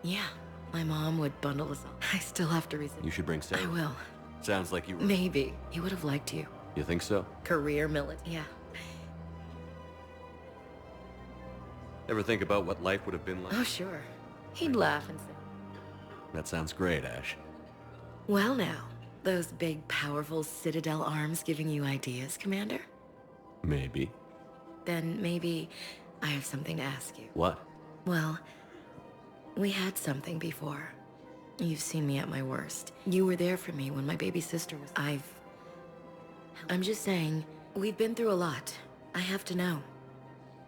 Yeah, my mom would bundle us all. I still have to resist. You should bring Sarah. I will. Sounds like you were... Maybe. He would have liked you. You think so? Career military. Yeah. Ever think about what life would have been like? Oh, sure. He'd laugh and say, That sounds great, Ash. well now, those big, powerful Citadel arms giving you ideas, Commander? Maybe. Then maybe I have something to ask you. What? Well, we had something before. You've seen me at my worst. You were there for me when my baby sister was... I'm just saying, we've been through a lot. I have to know.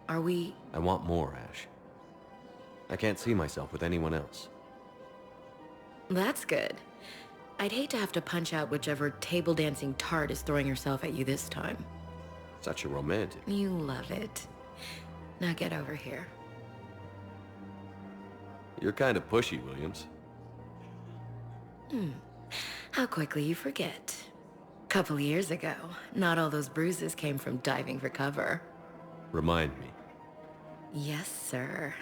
Are we... I want more, Ash. I can't see myself with anyone else. That's good. I'd hate to have to punch out whichever table dancing tart is throwing herself at you this time. Such a romantic. You love it. Now get over here. You're kind of pushy, Williams. How quickly you forget. Couple years ago, not all those bruises came from diving for cover. Remind me. Yes, sir.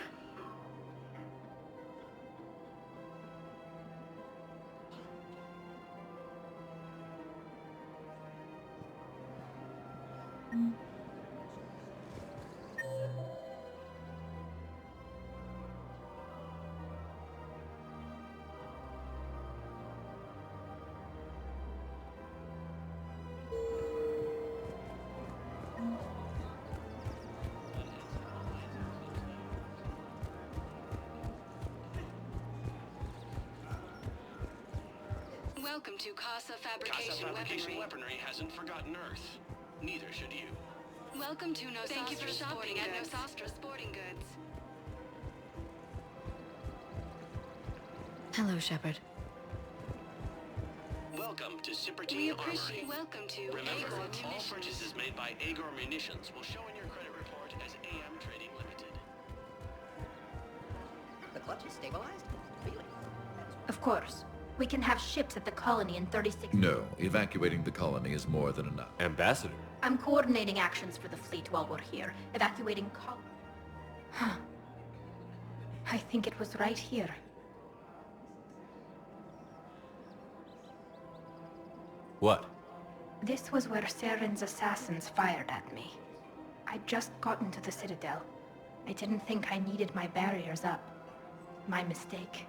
Welcome to Casa Fabrication Weaponry hasn't forgotten Earth. Neither should you. Welcome to Nosastra. Thank you for shopping at Nosastra Sporting Goods. Hello, Shepard. Welcome to We Sippertine appreciate. Armory. Welcome to Remember, Agor all Munitions. purchases made by Agor Munitions will show in your credit report as AM Trading Limited. The clutch is stabilized? Really? Of course. We can have ships at the colony in 36... No, evacuating the colony is more than enough. Ambassador. I'm coordinating actions for the fleet while we're here. Evacuating Huh. I think it was right here. What? This was where Saren's assassins fired at me. I'd just gotten to the Citadel. I didn't think I needed my barriers up. My mistake.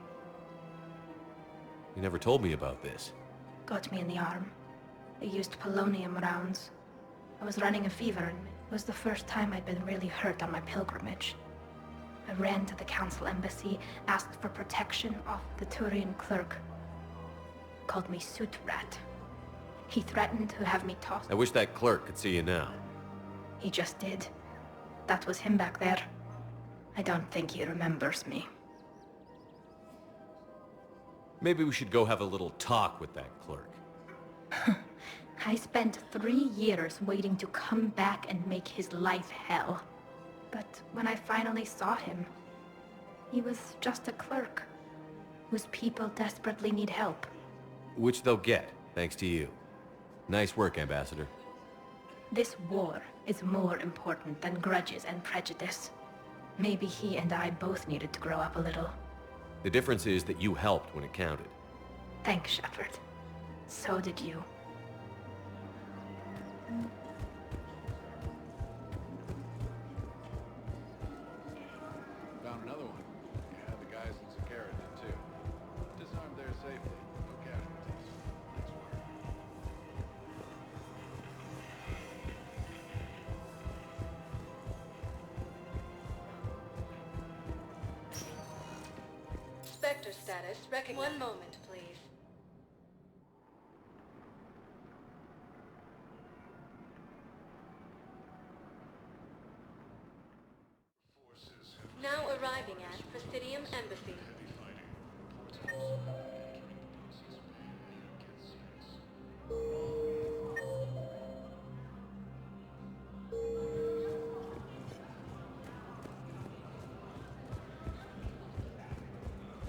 You never told me about this. Got me in the arm. They used polonium rounds. I was running a fever and it was the first time I'd been really hurt on my pilgrimage. I ran to the council embassy, asked for protection off the Turian clerk. Called me suit rat. He threatened to have me tossed. I wish that clerk could see you now. He just did. That was him back there. I don't think he remembers me. Maybe we should go have a little talk with that clerk. I spent 3 years waiting to come back and make his life hell. But when I finally saw him, he was just a clerk, whose people desperately need help. Which they'll get, thanks to you. Nice work, Ambassador. This war is more important than grudges and prejudice. Maybe he and I both needed to grow up a little. The difference is that you helped when it counted. Thanks, Shepard. So did you. Found another one. Yeah, the guys in Sakara did too. Disarmed there safely. No casualties. Nice work. Spectre status recognized. One moment, please. Now arriving at Presidium Embassy.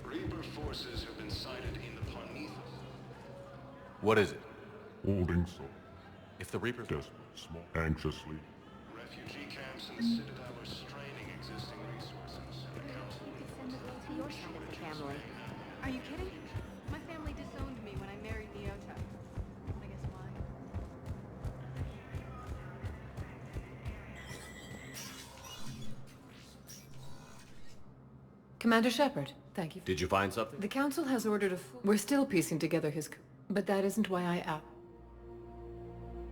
Reaper forces have been sighted in the Parnithos. What is it? Holding so. If the Reapers... Desperate, small, anxiously. Refugee camps in the Citadel are straining existing resources. The Council will your side of the family. Are you kidding? My family disowned me when I married Leota. I guess why? Commander Shepard, thank you. Did you find something? The Council has ordered a We're still piecing together his but that isn't why I asked.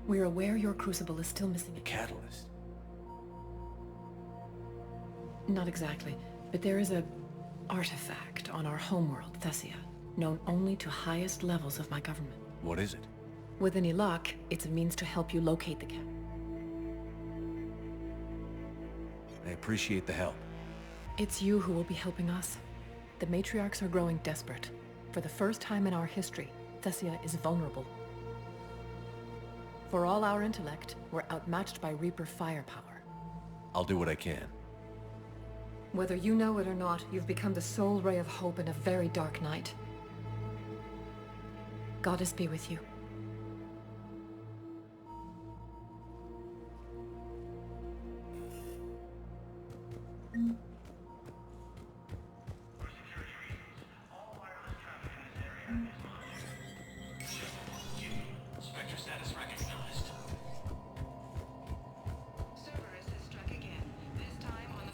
We're aware your crucible is still missing a Catalyst. Not exactly, but there is a artifact on our homeworld, Thessia, known only to highest levels of my government. What is it? With any luck, it's a means to help you locate the cap. I appreciate the help. It's you who will be helping us. The matriarchs are growing desperate. For the first time in our history, Thessia is vulnerable. For all our intellect, we're outmatched by Reaper firepower. I'll do what I can. Whether you know it or not, you've become the sole ray of hope in a very dark night. Goddess be with you. Spectre status recognized. Cerberus has struck again, this time on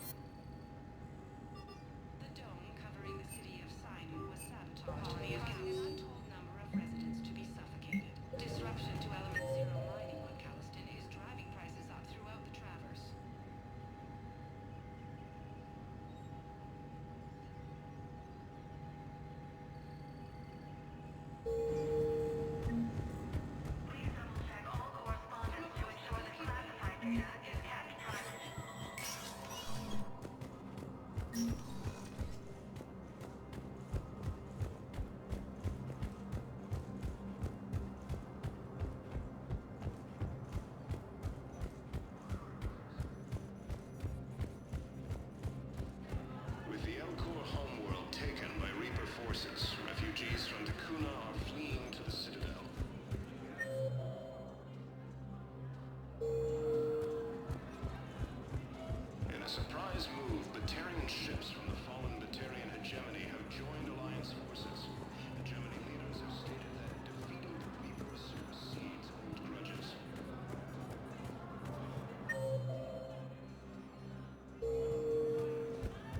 the dome covering the city of Sidon was sabotaged. Colony has given an untold number of residents to be suffocated. Disruption to Element Zero mining on Calliston is driving prices up throughout the Traverse. With the Elcor homeworld taken by Reaper forces, refugees from Dakuna are fleeing to the Citadel. In a surprise move, Batarian ships from the fallen Batarian hegemony have joined Alliance forces. Hegemony leaders have stated that defeating the Reaper supersedes old grudges.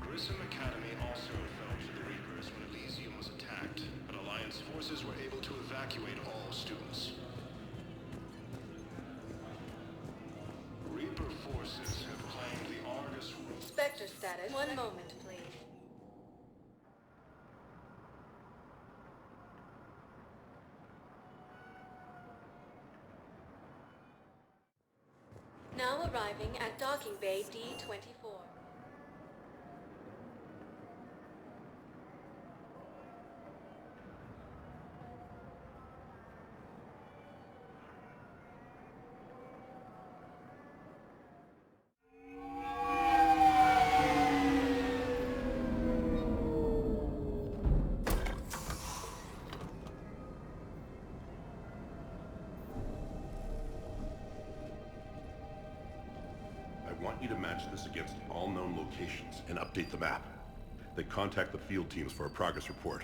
Grissom Academy also fell to the Reapers when Elysium was attacked, but Alliance forces were able to evacuate all students. Reaper forces have claimed the Argus Road. Spectre status. One moment, please. Now arriving at docking bay D-24. I want you to match this against all known locations and update the map. Then contact the field teams for a progress report.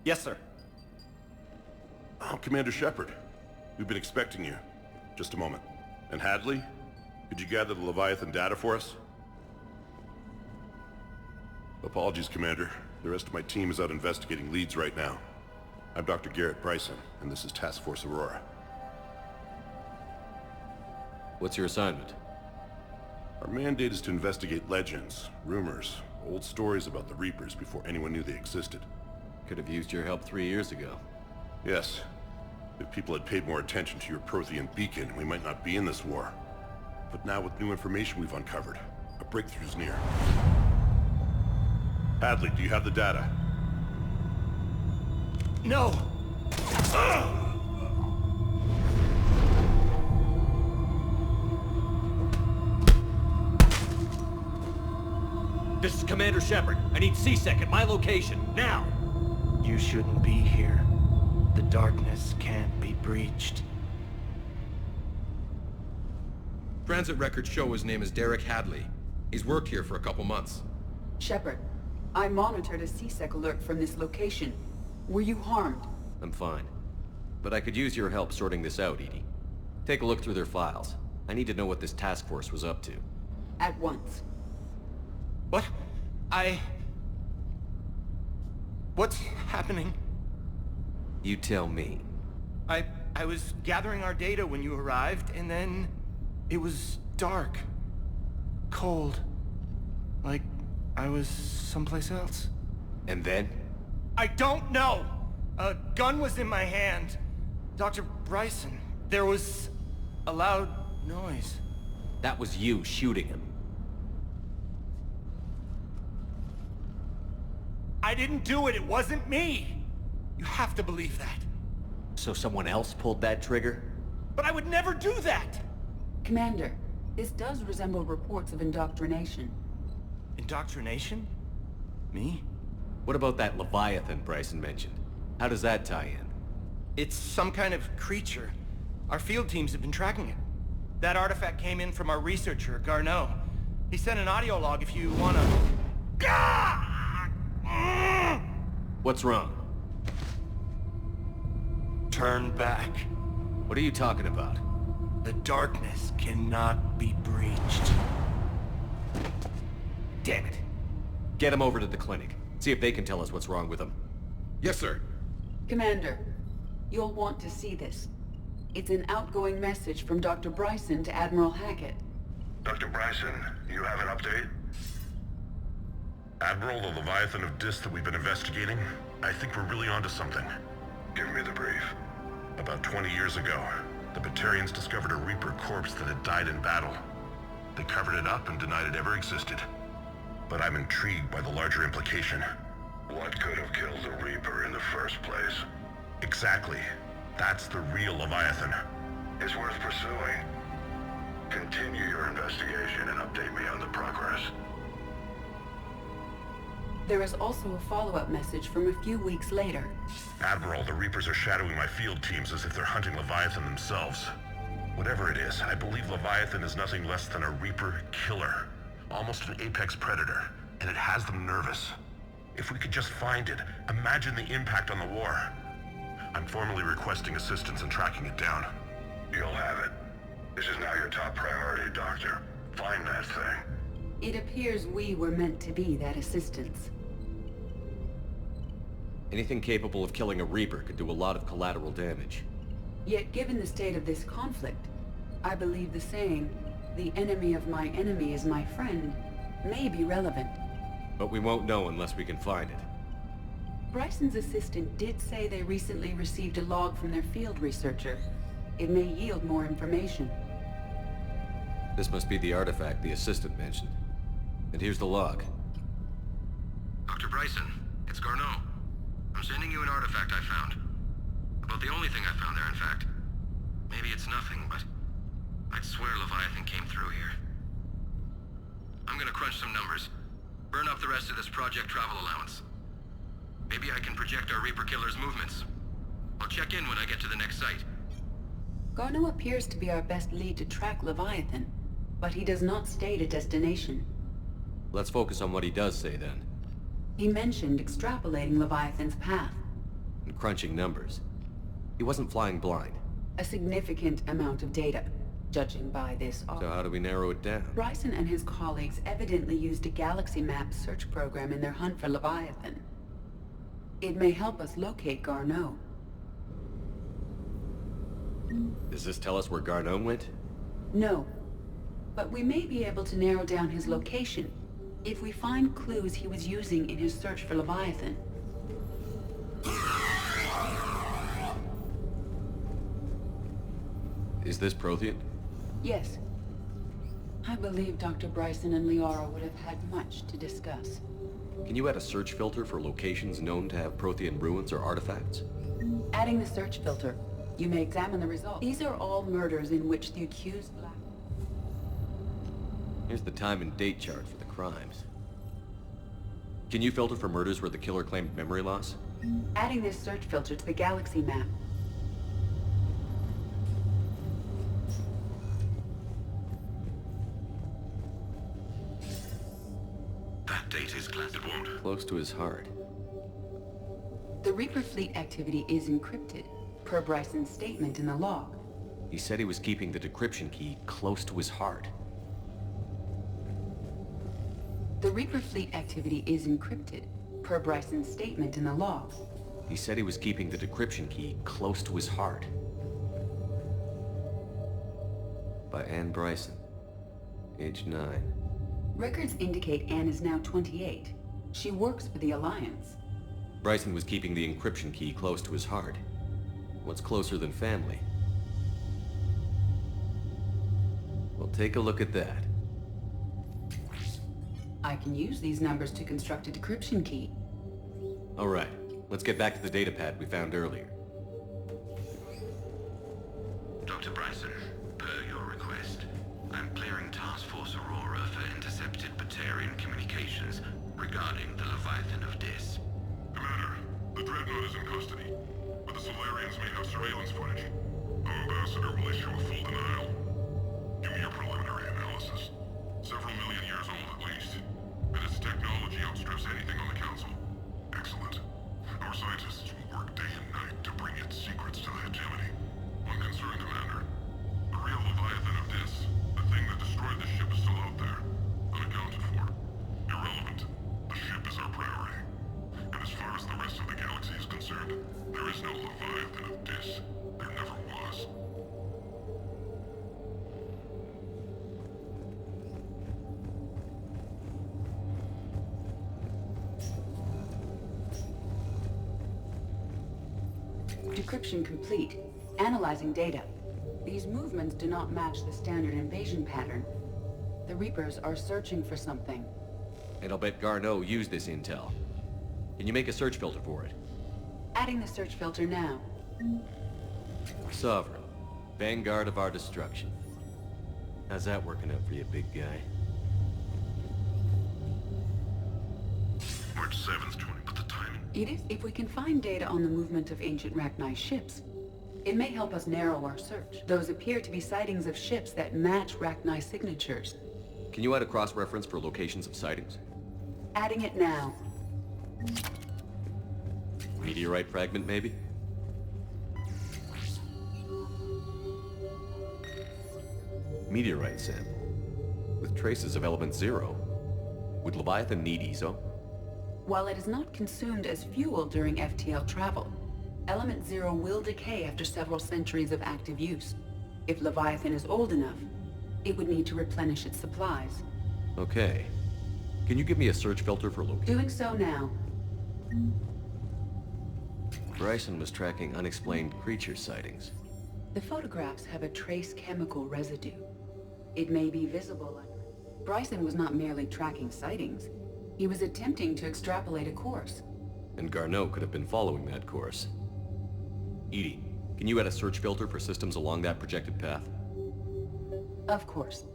Yes, sir. Oh, Commander Shepard. We've been expecting you. Just a moment. And Hadley? Could you gather the Leviathan data for us? Apologies, Commander. The rest of my team is out investigating leads right now. I'm Dr. Garrett Bryson, and this is Task Force Aurora. What's your assignment? Our mandate is to investigate legends, rumors, old stories about the Reapers before anyone knew they existed. Could have used your help 3 years ago. Yes. If people had paid more attention to your Prothean beacon, we might not be in this war. But now with new information we've uncovered, a breakthrough's near. Hadley, do you have the data? No! This is Commander Shepard. I need C-Sec at my location, now! You shouldn't be here. The darkness can't be breached. Transit records show his name is Derek Hadley. He's worked here for a couple months. Shepard, I monitored a C-Sec alert from this location. Were you harmed? I'm fine. But I could use your help sorting this out, Edie. Take a look through their files. I need to know what this task force was up to. At once. What? What's happening? You tell me. I was gathering our data when you arrived, and then... it was dark. Cold. Like I was someplace else. And then? I don't know! A gun was in my hand. Dr. Bryson, there was a loud noise. That was you shooting him. I didn't do it, it wasn't me! You have to believe that. So someone else pulled that trigger? But I would never do that! Commander, this does resemble reports of indoctrination. Indoctrination? Me? What about that Leviathan Bryson mentioned? How does that tie in? It's some kind of creature. Our field teams have been tracking it. That artifact came in from our researcher, Garneau. He sent an audio log if you wanna... What's wrong? Turn back. What are you talking about? The darkness cannot be breached. Damn it. Get him over to the clinic. See if they can tell us what's wrong with him. Yes, sir. Commander, you'll want to see this. It's an outgoing message from Dr. Bryson to Admiral Hackett. Dr. Bryson, you have an update? Admiral, the Leviathan of Dis that we've been investigating, I think we're really onto something. Give me the brief. About 20 years ago, the Batarians discovered a Reaper corpse that had died in battle. They covered it up and denied it ever existed. But I'm intrigued by the larger implication. What could have killed the Reaper in the first place? Exactly. That's the real Leviathan. It's worth pursuing. Continue your investigation and update me on the progress. There is also a follow-up message from a few weeks later. Admiral, the Reapers are shadowing my field teams as if they're hunting Leviathan themselves. Whatever it is, I believe Leviathan is nothing less than a Reaper killer. Almost an apex predator, and it has them nervous. If we could just find it, imagine the impact on the war. I'm formally requesting assistance in tracking it down. You'll have it. This is now your top priority, Doctor. Find that thing. It appears we were meant to be that assistance. Anything capable of killing a Reaper could do a lot of collateral damage. Yet given the state of this conflict, I believe the saying, "The enemy of my enemy is my friend," may be relevant. But we won't know unless we can find it. Bryson's assistant did say they recently received a log from their field researcher. It may yield more information. This must be the artifact the assistant mentioned. And here's the log. Dr. Bryson, it's Garneau. I'm sending you an artifact I found. About the only thing I found there, in fact. Maybe it's nothing, but I'd swear Leviathan came through here. I'm gonna crunch some numbers. Burn up the rest of this project travel allowance. Maybe I can project our Reaper killer's movements. I'll check in when I get to the next site. Garneau appears to be our best lead to track Leviathan, but he does not state a destination. Let's focus on what he does say then. He mentioned extrapolating Leviathan's path. And crunching numbers. He wasn't flying blind. A significant amount of data, judging by this. So how do we narrow it down? Bryson and his colleagues evidently used a galaxy map search program in their hunt for Leviathan. It may help us locate Garneau. Does this tell us where Garneau went? No. But we may be able to narrow down his location if we find clues he was using in his search for Leviathan. Is this Prothean? Yes. I believe Dr. Bryson and Liara would have had much to discuss. Can you add a search filter for locations known to have Prothean ruins or artifacts? Adding the search filter, you may examine the results. These are all murders in which the accused... Here's the time and date chart for the crimes. Can you filter for murders where the killer claimed memory loss? Adding this search filter to the galaxy map. That data is classified. It won't. Close to his heart. The Reaper fleet activity is encrypted, per Bryson's statement in the log. He said he was keeping the decryption key close to his heart. The Reaper fleet activity is encrypted, per Bryson's statement in the log. He said he was keeping the decryption key close to his heart. By Anne Bryson, age 9. Records indicate Anne is now 28. She works for the Alliance. Bryson was keeping the encryption key close to his heart. What's closer than family? Well, take a look at that. I can use these numbers to construct a decryption key. All right, let's get back to the datapad we found earlier. Dr. Bryson, per your request, I'm clearing Task Force Aurora for intercepted Batarian communications regarding the Leviathan of Dis. Commander, the Dreadnought is in custody, but the Solarians may have surveillance footage. Our ambassador will issue a full denial. Give me your preliminary analysis. Several million years old at least, and its technology outstrips anything on the Council. Excellent. Our scientists will work day and night to bring its secrets to the hegemony. One concern, Commander. The real Leviathan of Dis, the thing that destroyed the ship, is still out there, unaccounted for. Irrelevant. The ship is our priority. And as far as the rest of the galaxy is concerned, there is no Leviathan of Dis. There never was. Decryption complete. Analyzing data. These movements do not match the standard invasion pattern. The Reapers are searching for something. And I'll bet Garneau used this intel. Can you make a search filter for it? Adding the search filter now. Sovereign. Vanguard of our destruction. How's that working out for you, big guy? March 7th, 20, but the timing. It is if we can find data on the movement of ancient Rachni ships. It may help us narrow our search. Those appear to be sightings of ships that match Rachni signatures. Can you add a cross-reference for locations of sightings? Adding it now. Meteorite fragment, maybe? Meteorite sample. With traces of element 0. Would Leviathan need ESO? While it is not consumed as fuel during FTL travel, Element 0 will decay after several centuries of active use. If Leviathan is old enough, it would need to replenish its supplies. Okay. Can you give me a search filter for location? Doing so now. Bryson was tracking unexplained creature sightings. The photographs have a trace chemical residue. It may be visible. Bryson was not merely tracking sightings. He was attempting to extrapolate a course. And Garneau could have been following that course. Edie, can you add a search filter for systems along that projected path? Of course.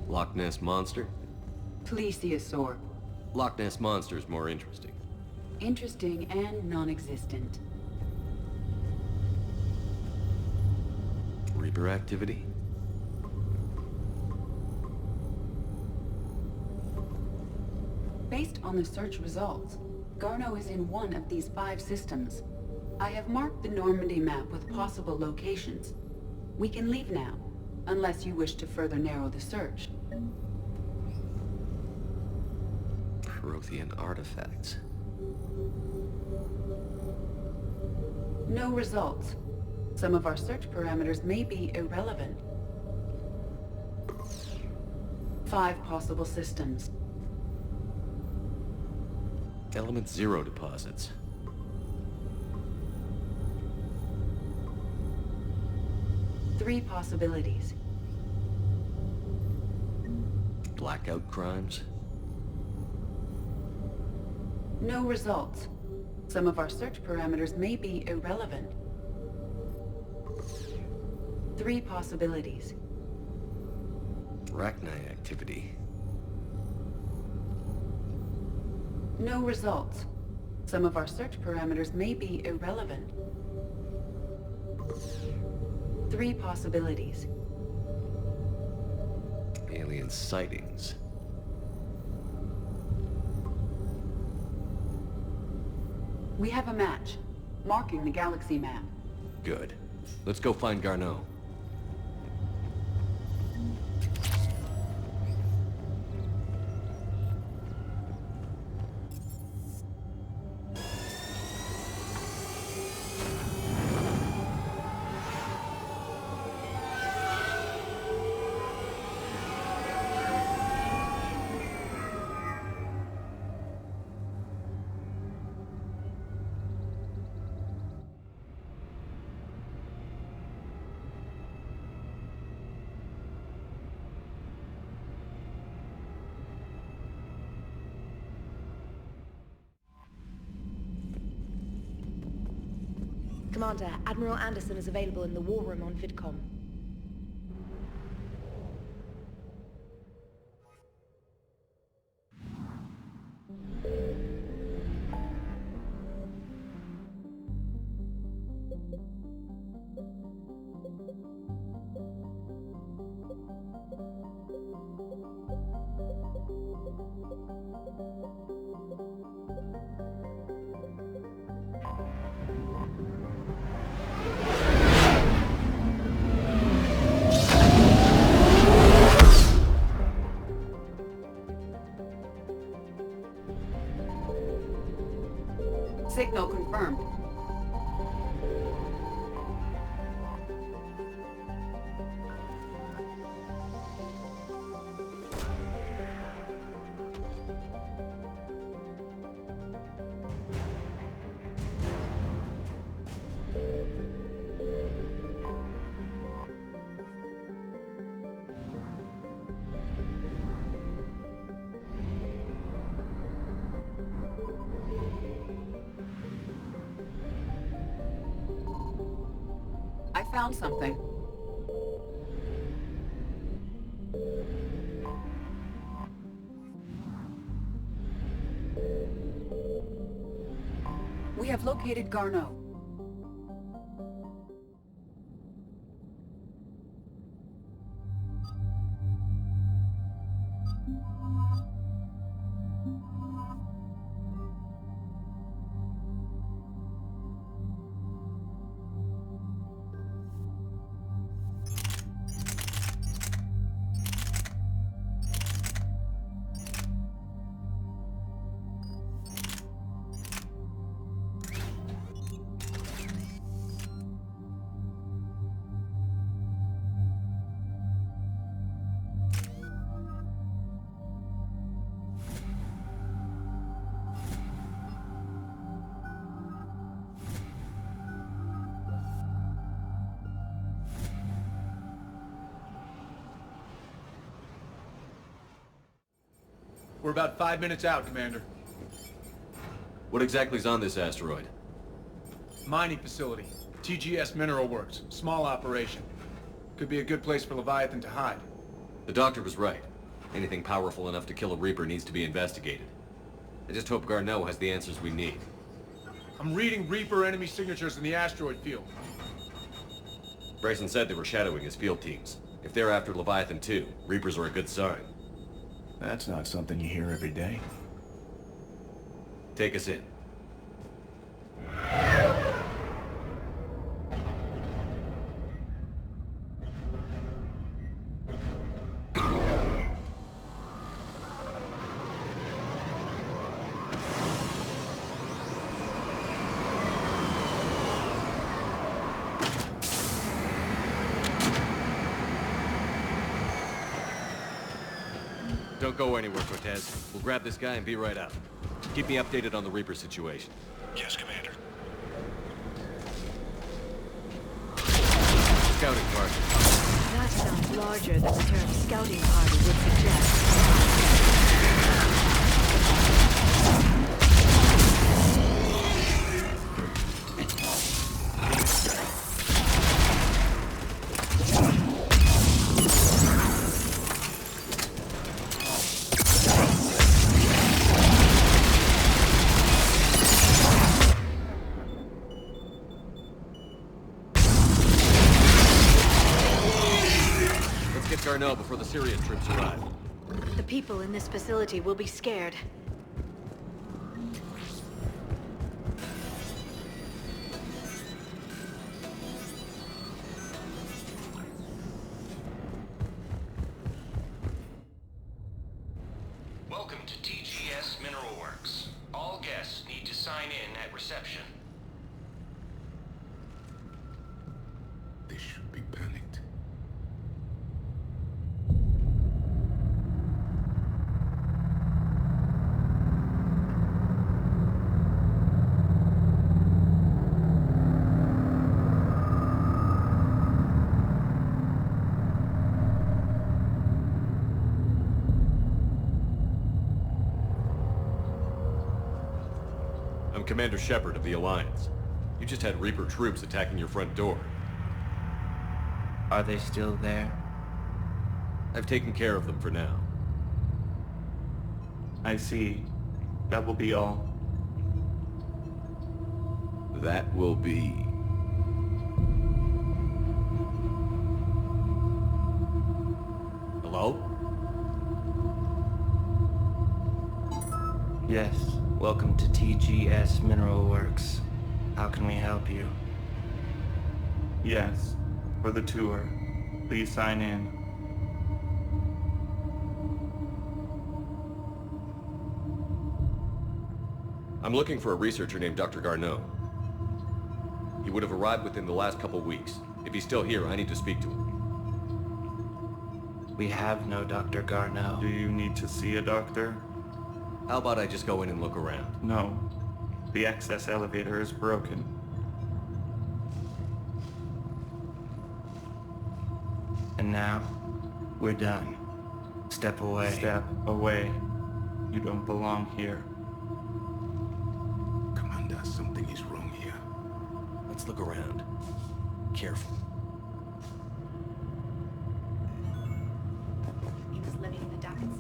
Loch Ness Monster? Plesiosaur. Loch Ness Monster is more interesting. Interesting and non-existent. Reaper activity? Based on the search results, Garneau is in one of these 5 systems. I have marked the Normandy map with possible locations. We can leave now, unless you wish to further narrow the search. Prothean artifacts. No results. Some of our search parameters may be irrelevant. 5 possible systems. Element 0 deposits. Three possibilities. Blackout crimes? No results. Some of our search parameters may be irrelevant. 3 possibilities. Rachni activity. No results. Some of our search parameters may be irrelevant. Three possibilities. Alien sightings. We have a match, marking the galaxy map. Good. Let's go find Garneau. Commander, Admiral Anderson is available in the war room on VidCom. Signal confirmed. I found something. We have located Garneau. We're about 5 minutes out, Commander. What exactly is on this asteroid? Mining facility. TGS Mineral Works. Small operation. Could be a good place for Leviathan to hide. The doctor was right. Anything powerful enough to kill a Reaper needs to be investigated. I just hope Garneau has the answers we need. I'm reading Reaper enemy signatures in the asteroid field. Bryson said they were shadowing his field teams. If they're after Leviathan too, Reapers are a good sign. That's not something you hear every day. Take us in. Don't go anywhere, Cortez. We'll grab this guy and be right out. Keep me updated on the Reaper situation. Yes, Commander. Scouting party. That sounds larger than the term scouting party would suggest. Garneau before the Syrian troops arrive. The people in this facility will be scared. Welcome to TGS Mineral Works. All guests need to sign in at reception. They should be panicked. I'm Commander Shepard of the Alliance. You just had Reaper troops attacking your front door. Are they still there? I've taken care of them for now. I see. That will be all. That will be... Hello? Yes. Welcome to TGS Mineral Works. How can we help you? Yes. For the tour. Please sign in. I'm looking for a researcher named Dr. Garneau. He would have arrived within the last couple weeks. If he's still here, I need to speak to him. We have no Dr. Garneau. Do you need to see a doctor? How about I just go in and look around? No. The access elevator is broken. And now, we're done. Step away. Step away. You don't belong here. Commander, something is wrong here. Let's look around. Careful. He was living in the Davids.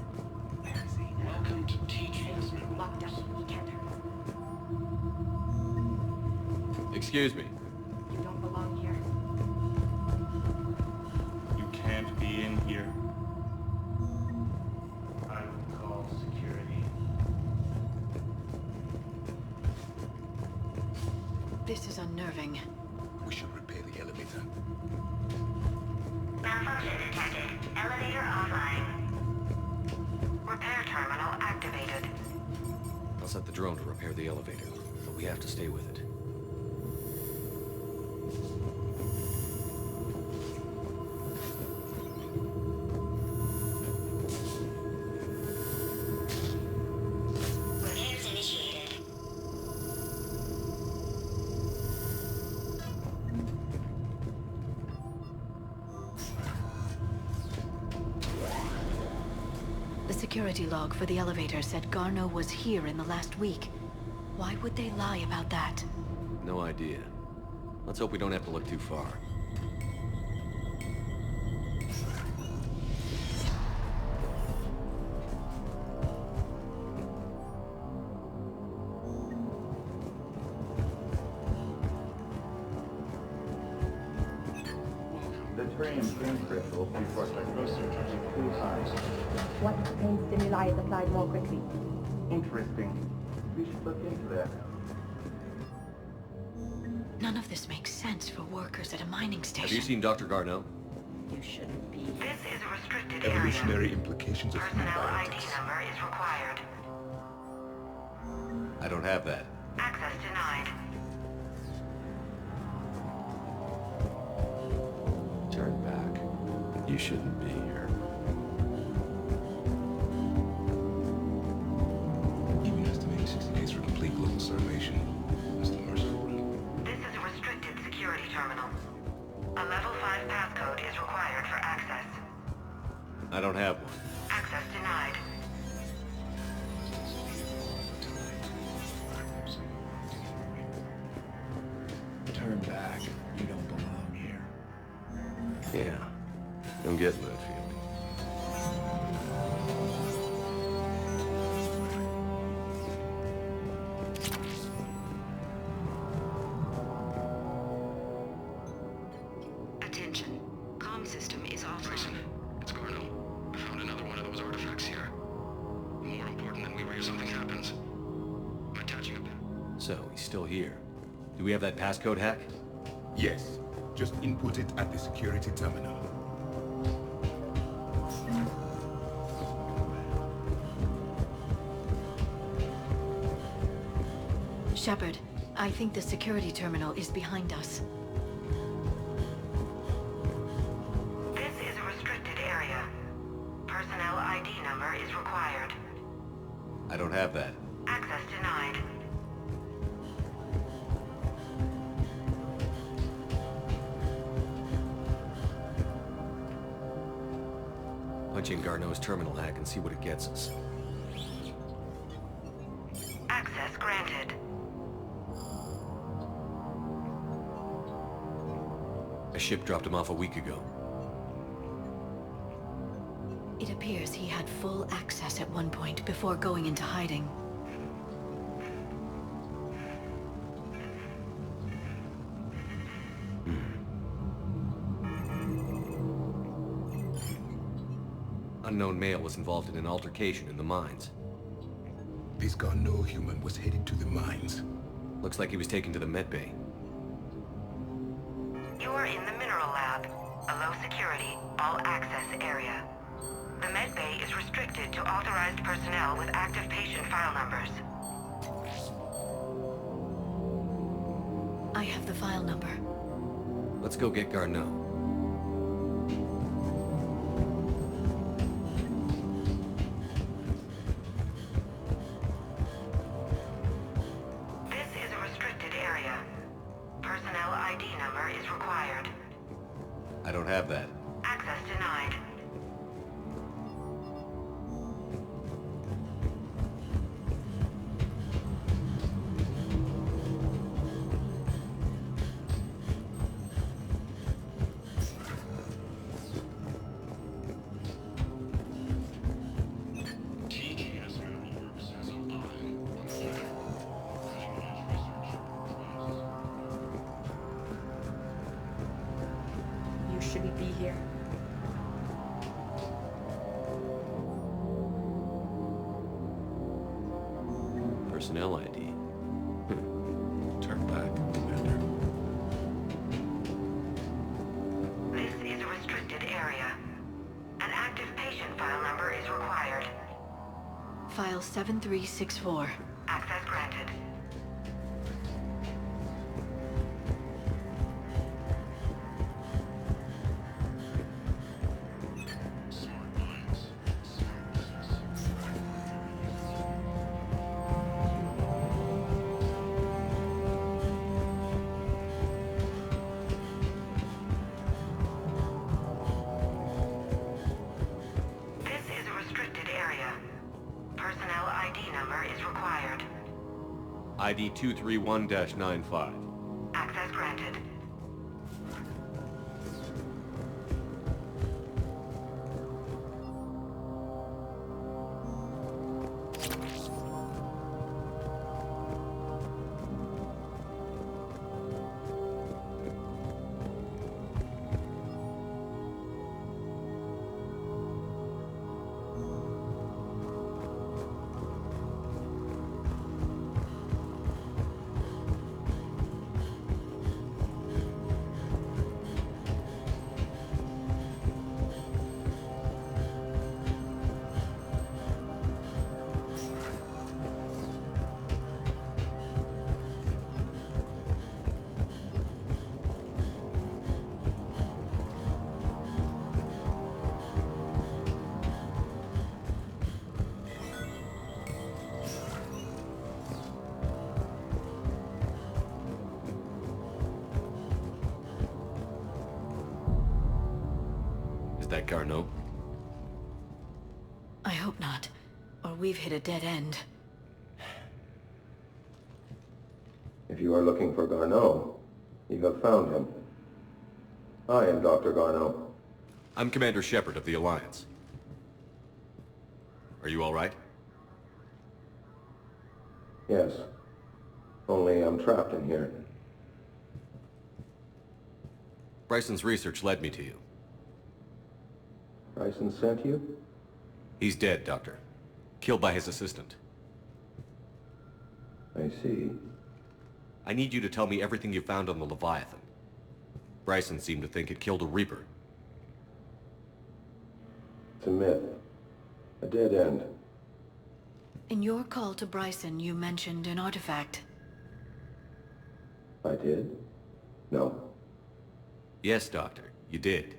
Where is he now? Welcome to TGS Mineral Locked up. He can't hurt. Excuse me. You don't belong here. You can't be in here. I will call security. This is unnerving. We should repair the elevator. Malfunction detected. Elevator offline. Repair terminal activated. I'll set the drone to repair the elevator, but we have to stay with it. Repairs initiated. The security log for the elevator said Garneau was here in the last week. Why would they lie about that? No idea. Let's hope we don't have to look too far. The train crystals before psychosis are too high. What pain stimuli is applied more quickly? Interesting. We should look into that. None of this makes sense for workers at a mining station. Have you seen Dr. Garneau? You shouldn't be. This is a restricted Evolutionary area. implications of human Personnel ID biotics. number is required. I don't have that. Access denied. Turn back. You shouldn't be here. Give me an estimated 60 days for complete global starvation. That's the merciful route. This is a restricted security terminal. A level 5 passcode is required for access. I don't have one. Access denied. Turn back. You don't belong here. Yeah. I'm getting that feeling. Attention. Comm system is offline. It's Garneau. So, he's still here. Do we have that passcode hack? Yes. Just input it at the security terminal. Shepard, I think the security terminal is behind us. This is a restricted area. Personnel ID number is required. I don't have that. Access denied. Punch in Garneau's terminal hack and see what it gets us. Access granted. A ship dropped him off a week ago. It appears he had full access at one point before going into hiding. Unknown male was involved in an altercation in the mines. This Garneau human was headed to the mines. Looks like he was taken to the med bay. You are in the mineral lab, a low security, all access area. The med bay is restricted to authorized personnel with active patient file numbers. I have the file number. Let's go get Garneau. This is a restricted area. Personnel ID number is required. I don't have that. Access denied. TGS Mineral Works has a line on cutting-edge research. You shouldn't be here. Personnel ID. Turn back, Commander. This is a restricted area. An active patient file number is required. File 7364. Access granted. Smart minds, smart business. This is a restricted area. Personnel ID number is required. ID 231-95. Access granted. Is that Garneau? I hope not. Or we've hit a dead end. If you are looking for Garneau, you have found him. I am Dr. Garneau. I'm Commander Shepard of the Alliance. Are you all right? Yes. Only I'm trapped in here. Bryson's research led me to you. Bryson sent you? He's dead, Doctor. Killed by his assistant. I see. I need you to tell me everything you found on the Leviathan. Bryson seemed to think it killed a Reaper. It's a myth. A dead end. In your call to Bryson, you mentioned an artifact. I did? No. Yes, Doctor, you did.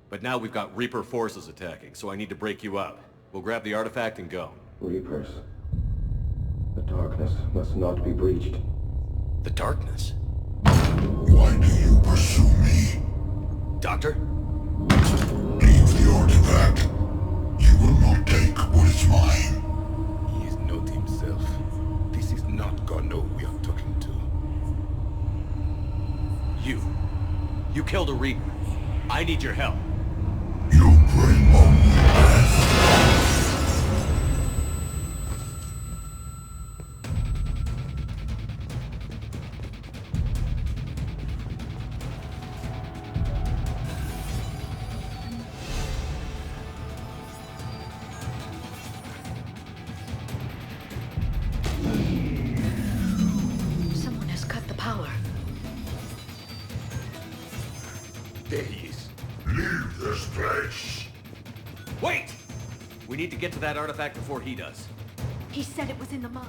But now we've got Reaper forces attacking, so I need to break you up. We'll grab the artifact and go. Reapers. The darkness must not be breached. The darkness? Why do you pursue me? Doctor? Leave the artifact. You will not take what is mine. He is not himself. This is not Garneau we are talking to. You killed a Reaper. I need your help. You bring only death. Someone has cut the power. There he is. Leave this place. Wait! We need to get to that artifact before he does. He said it was in the mine.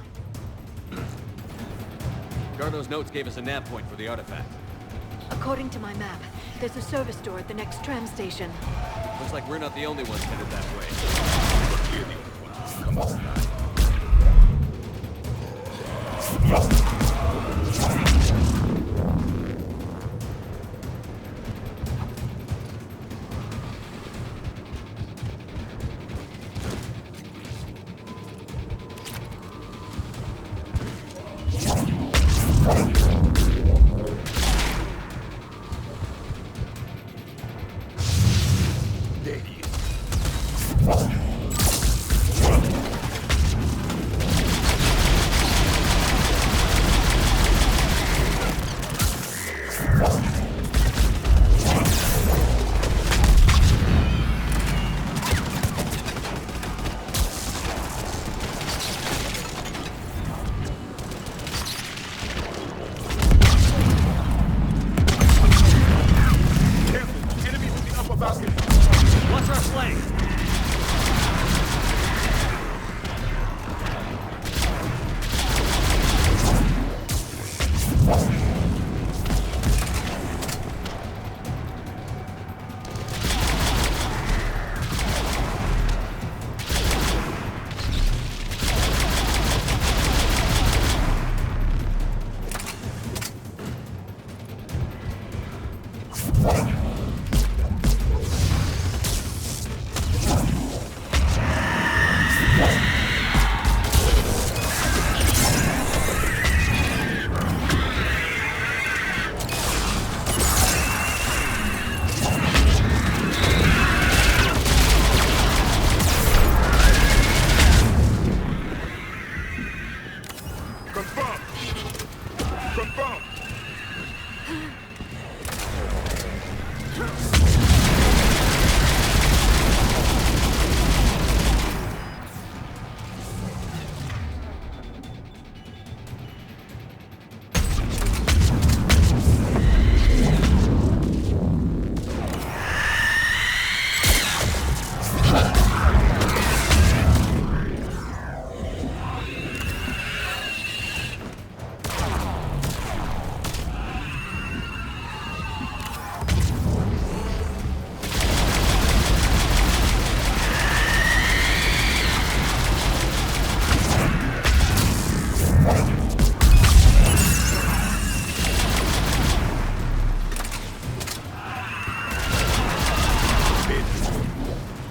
Garneau's notes gave us a nav point for the artifact. According to my map, there's a service door at the next tram station. Looks like we're not the only ones headed that way. We're the only ones. Come on now. There he is. Careful! Enemies in the upper balcony! What's our flank? Confirm! Confirm!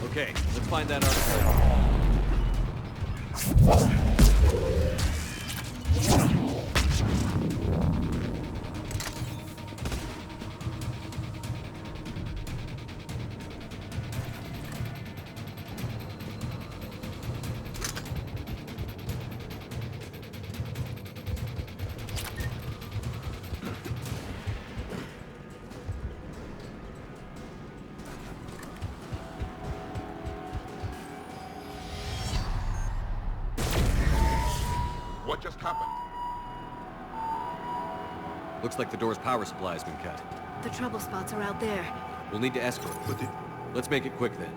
Okay, let's find that artifact. What just happened? Looks like the door's power supply has been cut. The trouble spots are out there. We'll need to escort. Let's make it quick then.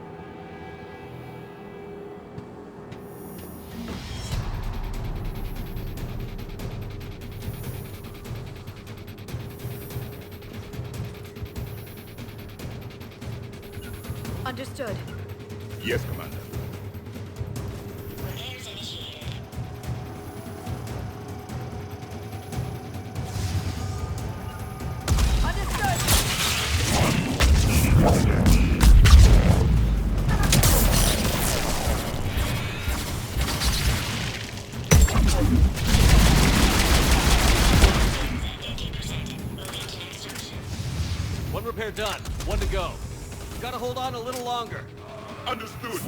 Understood. Yes, Commander. One repair done. One to go. Gotta hold on a little longer. Understood.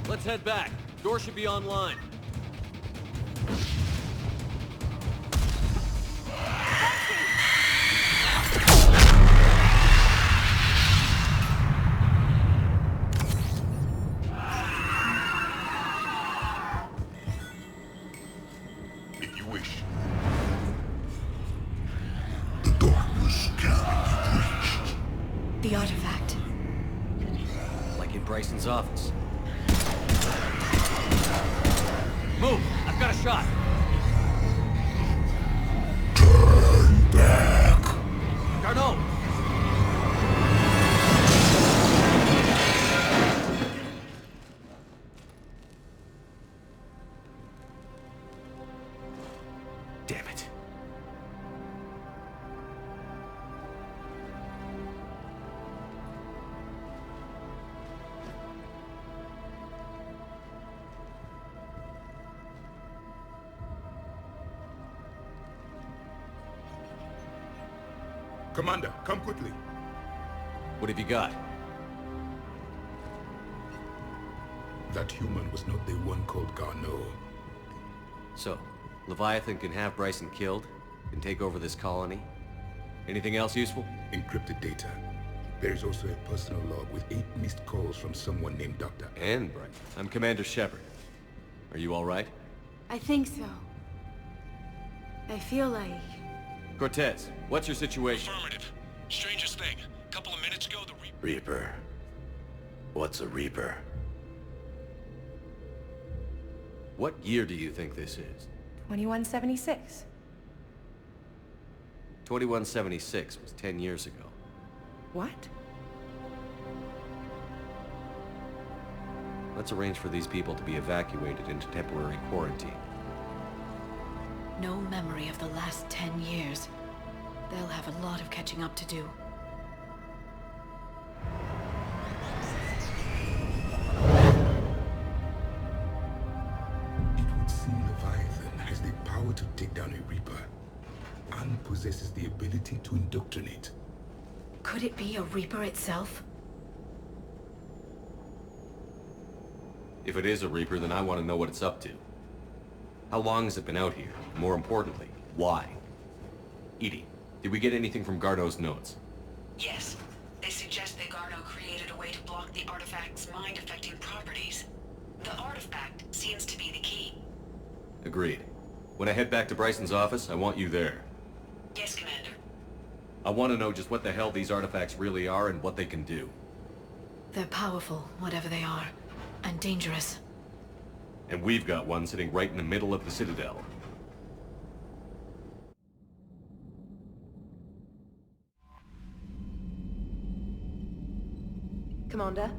Let's head back. Door should be online. If you wish. The darkness can be breached. The artifact. Like in Bryson's office. Move! I've got a shot! Turn back! Garneau! Damn it. Commander, come quickly. What have you got? That human was not the one called Garneau. So, Leviathan can have Bryson killed, can take over this colony. Anything else useful? Encrypted data. There is also a personal log with 8 missed calls from someone named Dr. And Bryson. I'm Commander Shepard. Are you all right? I think so. I feel like... Cortez, what's your situation? Affirmative. Strangest thing. A couple of minutes ago, the Reaper. What's a Reaper? What year do you think this is? 2176. 2176 was 10 years ago. What? Let's arrange for these people to be evacuated into temporary quarantine. No memory of the last 10 years. They'll have a lot of catching up to do. It would seem Leviathan has the power to take down a Reaper, and possesses the ability to indoctrinate. Could it be a Reaper itself? If it is a Reaper, then I want to know what it's up to. How long has it been out here? More importantly, why? Edie, did we get anything from Garneau's notes? Yes. They suggest that Garneau created a way to block the artifact's mind-affecting properties. The artifact seems to be the key. Agreed. When I head back to Bryson's office, I want you there. Yes, Commander. I want to know just what the hell these artifacts really are and what they can do. They're powerful, whatever they are, and dangerous. And we've got one sitting right in the middle of the Citadel. Commander?